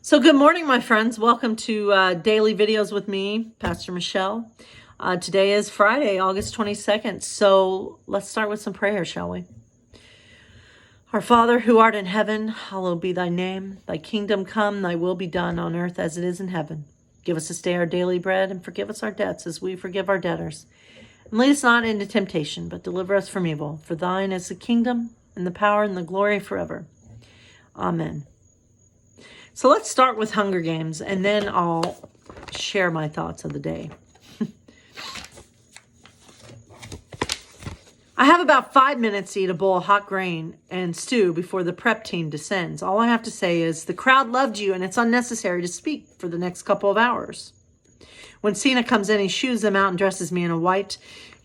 So good morning, my friends. Welcome to Daily Videos with me, Pastor Michelle. Today is Friday, August 22nd. So let's start with some prayer, shall we? Our Father, who art in heaven, hallowed be thy name. Thy kingdom come, thy will be done on earth as it is in heaven. Give us this day our daily bread, and forgive us our debts as we forgive our debtors. And lead us not into temptation, but deliver us from evil. For thine is the kingdom, and the power, and the glory forever. Amen. So let's start with Hunger Games, and then I'll share my thoughts of the day. I have about 5 minutes to eat a bowl of hot grain and stew before the prep team descends. All I have to say is, the crowd loved you, and it's unnecessary to speak for the next couple of hours. When Cena comes in, he shoos them out and dresses me in a white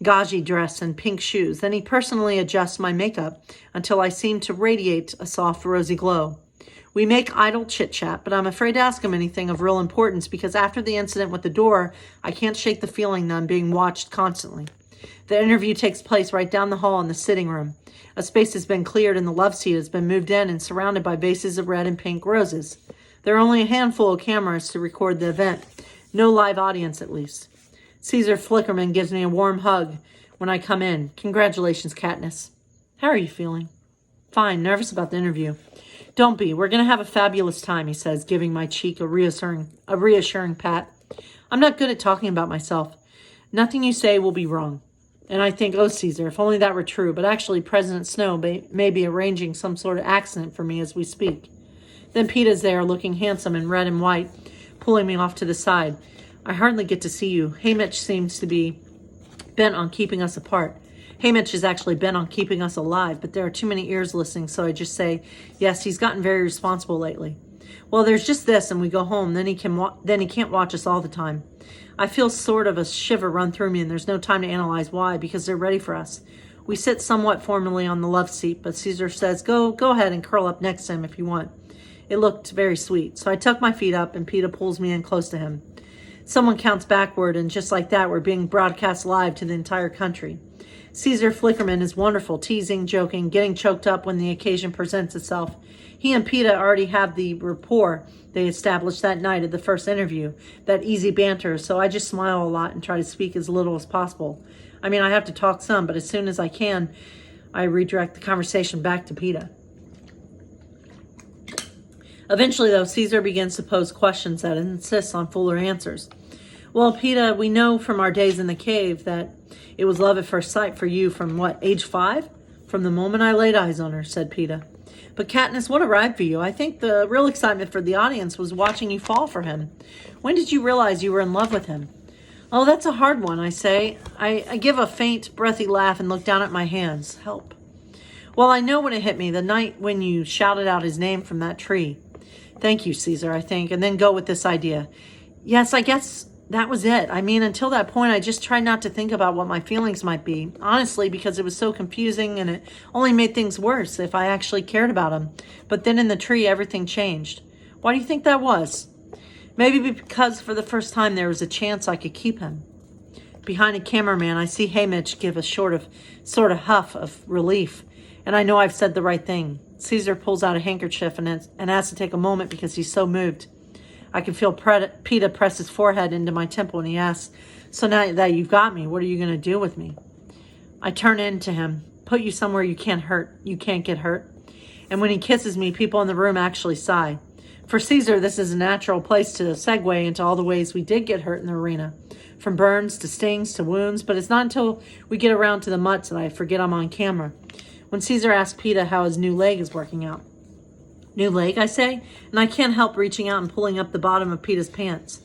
gauzy dress and pink shoes. Then he personally adjusts my makeup until I seem to radiate a soft, rosy glow. We make idle chit-chat, but I'm afraid to ask him anything of real importance because after the incident with the door, I can't shake the feeling that I'm being watched constantly. The interview takes place right down the hall in the sitting room. A space has been cleared and the love seat has been moved in and surrounded by vases of red and pink roses. There are only a handful of cameras to record the event. No live audience, at least. Caesar Flickerman gives me a warm hug when I come in. Congratulations, Katniss. How are you feeling? Fine, nervous about the interview. Don't be. We're going to have a fabulous time, he says, giving my cheek a reassuring pat. I'm not good at talking about myself. Nothing you say will be wrong. And I think, oh, Caesar, if only that were true. But actually, President Snow may be arranging some sort of accident for me as we speak. Then Peeta's there, looking handsome in red and white, pulling me off to the side. I hardly get to see you. Haymitch seems to be bent on keeping us apart. Haymitch is actually bent on keeping us alive, but there are too many ears listening, so I just say, yes, he's gotten very responsible lately. Well, there's just this, and we go home. Then he can't watch us all the time. I feel sort of a shiver run through me, and there's no time to analyze why, because they're ready for us. We sit somewhat formally on the love seat, but Caesar says, go ahead and curl up next to him if you want. It looked very sweet, so I tuck my feet up, and Peeta pulls me in close to him. Someone counts backward, and just like that, we're being broadcast live to the entire country. Caesar Flickerman is wonderful, teasing, joking, getting choked up when the occasion presents itself. He and Peeta already have the rapport they established that night at the first interview, that easy banter, so I just smile a lot and try to speak as little as possible. I mean, I have to talk some, but as soon as I can, I redirect the conversation back to Peeta. Eventually, though, Caesar begins to pose questions that insists on fuller answers. Well, Peeta, we know from our days in the cave that it was love at first sight for you from, age 5? From the moment I laid eyes on her, said Peeta. But Katniss, what a ride for you. I think the real excitement for the audience was watching you fall for him. When did you realize you were in love with him? Oh, that's a hard one, I say. I give a faint, breathy laugh and look down at my hands. Help. Well, I know when it hit me, the night when you shouted out his name from that tree. Thank you, Caesar, I think, and then go with this idea. Yes, I guess that was it. I mean, until that point, I just tried not to think about what my feelings might be. Honestly, because it was so confusing and it only made things worse if I actually cared about him. But then in the tree, everything changed. Why do you think that was? Maybe because for the first time there was a chance I could keep him. Behind a cameraman, I see Haymitch give a sort of huff of relief. And I know I've said the right thing. Caesar pulls out a handkerchief and has to take a moment because he's so moved. I can feel Peeta press his forehead into my temple, and he asks, so now that you've got me, what are you going to do with me? I turn into him, put you somewhere you can't get hurt. And when he kisses me, people in the room actually sigh. For Caesar, this is a natural place to segue into all the ways we did get hurt in the arena. From burns to stings to wounds, but it's not until we get around to the mutts that I forget I'm on camera. When Caesar asks Peeta how his new leg is working out. New leg, I say, and I can't help reaching out and pulling up the bottom of Peeta's pants.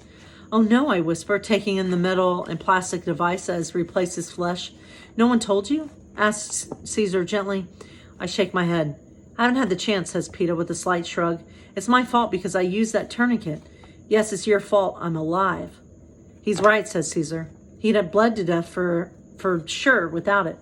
Oh no, I whisper, taking in the metal and plastic device that has replaced his flesh. No one told you? Asks Caesar gently. I shake my head. I haven't had the chance, says Peeta with a slight shrug. It's my fault because I used that tourniquet. Yes, it's your fault. I'm alive. He's right, says Caesar. He'd have bled to death for sure without it.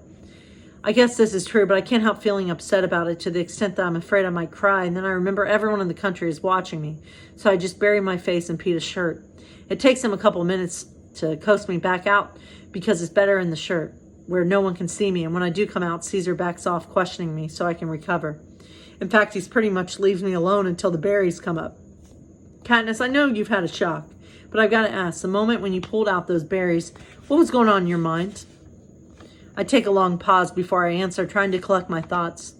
I guess this is true, but I can't help feeling upset about it to the extent that I'm afraid I might cry, and then I remember everyone in the country is watching me, so I just bury my face in Peeta's shirt. It takes him a couple of minutes to coax me back out because it's better in the shirt, where no one can see me, and when I do come out, Caesar backs off questioning me so I can recover. In fact, he's pretty much leaves me alone until the berries come up. Katniss, I know you've had a shock, but I've got to ask, the moment when you pulled out those berries, what was going on in your mind? I take a long pause before I answer, trying to collect my thoughts.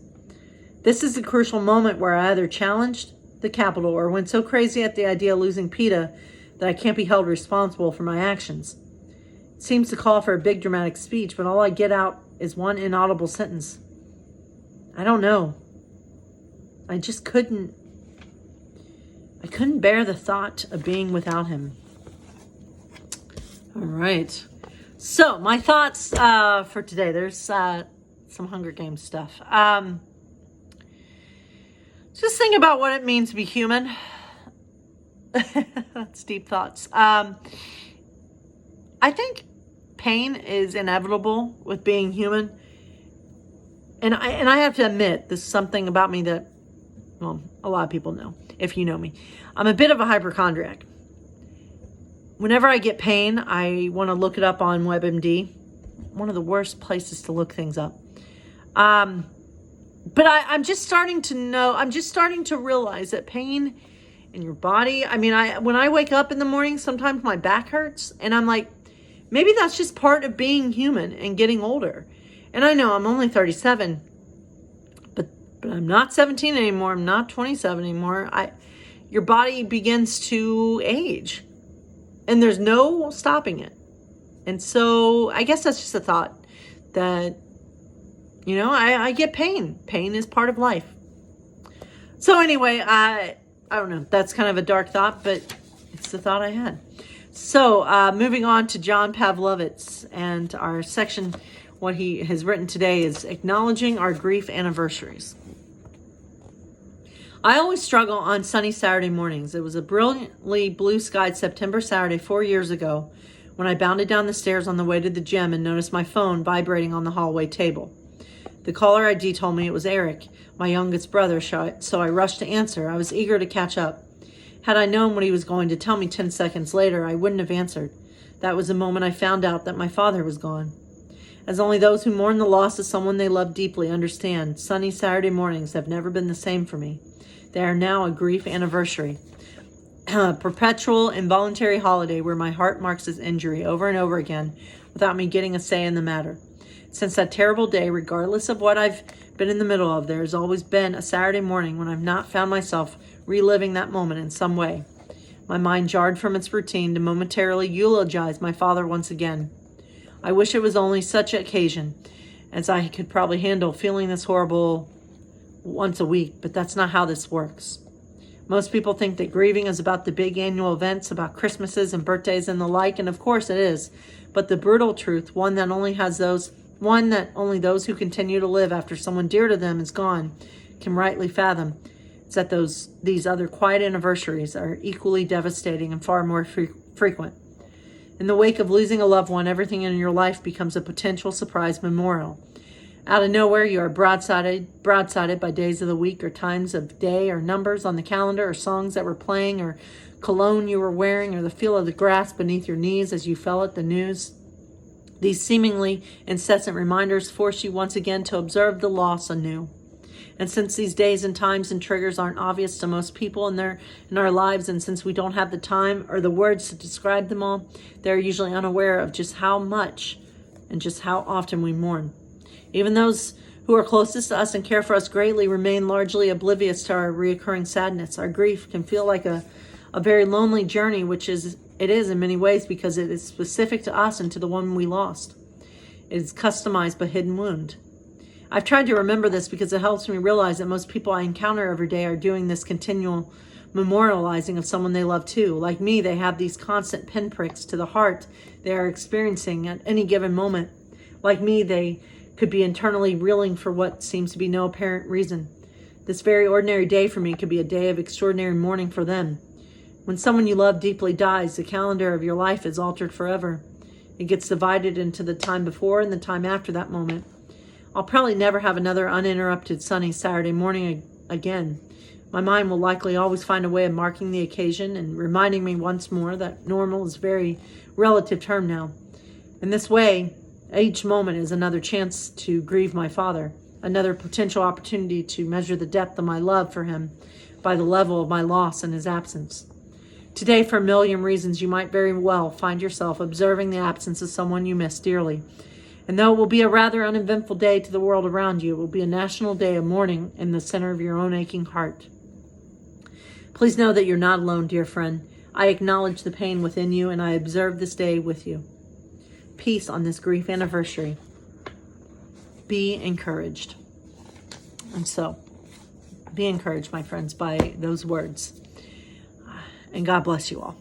This is a crucial moment where I either challenged the Capitol or went so crazy at the idea of losing PETA that I can't be held responsible for my actions. It seems to call for a big dramatic speech, but all I get out is one inaudible sentence. I don't know. I just couldn't bear the thought of being without him. All right. So my thoughts for today. There's some Hunger Games stuff. Just think about what it means to be human. That's deep thoughts. I think pain is inevitable with being human. And I have to admit, this is something about me that, well, a lot of people know, if you know me. I'm a bit of a hypochondriac. Whenever I get pain, I want to look it up on WebMD. One of the worst places to look things up. But I'm just starting to realize that pain in your body, when I wake up in the morning, sometimes my back hurts, and I'm like, maybe that's just part of being human and getting older. And I know I'm only 37, but I'm not 17 anymore. I'm not 27 anymore. Your body begins to age, and there's no stopping it. And so I guess that's just a thought that, I get pain. Pain is part of life. So anyway, I don't know. That's kind of a dark thought, but it's the thought I had. So moving on to John Pavlovitz, and our section, what he has written today is Acknowledging Our Grief Anniversaries. I always struggle on sunny Saturday mornings. It was a brilliantly blue-skied September Saturday 4 years ago when I bounded down the stairs on the way to the gym and noticed my phone vibrating on the hallway table. The caller ID told me it was Eric, my youngest brother, so I rushed to answer. I was eager to catch up. Had I known what he was going to tell me 10 seconds later, I wouldn't have answered. That was the moment I found out that my father was gone. As only those who mourn the loss of someone they love deeply understand, sunny Saturday mornings have never been the same for me. They are now a grief anniversary. A perpetual, involuntary holiday where my heart marks his injury over and over again without me getting a say in the matter. Since that terrible day, regardless of what I've been in the middle of, there has always been a Saturday morning when I've not found myself reliving that moment in some way. My mind jarred from its routine to momentarily eulogize my father once again. I wish it was only such an occasion, as I could probably handle feeling this horrible once a week, but that's not how this works. Most people think that grieving is about the big annual events, about Christmases and birthdays and the like, and of course it is. But the brutal truth, one that only those who continue to live after someone dear to them is gone can rightly fathom, is that these other quiet anniversaries are equally devastating and far more frequent. In the wake of losing a loved one, everything in your life becomes a potential surprise memorial. Out of nowhere, you are broadsided by days of the week or times of day or numbers on the calendar or songs that were playing or cologne you were wearing or the feel of the grass beneath your knees as you fell at the news. These seemingly incessant reminders force you once again to observe the loss anew. And since these days and times and triggers aren't obvious to most people in our lives, and since we don't have the time or the words to describe them all, they're usually unaware of just how much and just how often we mourn. Even those who are closest to us and care for us greatly remain largely oblivious to our reoccurring sadness. Our grief can feel like a very lonely journey, it is in many ways because it is specific to us and to the one we lost. It is customized but hidden wound. I've tried to remember this because it helps me realize that most people I encounter every day are doing this continual memorializing of someone they love too. Like me, they have these constant pinpricks to the heart they are experiencing at any given moment. Like me, they could be internally reeling for what seems to be no apparent reason. This very ordinary day for me could be a day of extraordinary mourning for them. When someone you love deeply dies, the calendar of your life is altered forever. It gets divided into the time before and the time after that moment. I'll probably never have another uninterrupted sunny Saturday morning again. My mind will likely always find a way of marking the occasion and reminding me once more that normal is a very relative term now. In this way, each moment is another chance to grieve my father, another potential opportunity to measure the depth of my love for him by the level of my loss and his absence. Today, for a million reasons, you might very well find yourself observing the absence of someone you miss dearly. And though it will be a rather uneventful day to the world around you, it will be a national day of mourning in the center of your own aching heart. Please know that you're not alone, dear friend. I acknowledge the pain within you, and I observe this day with you. Peace on this grief anniversary. Be encouraged. And so, be encouraged, my friends, by those words. And God bless you all.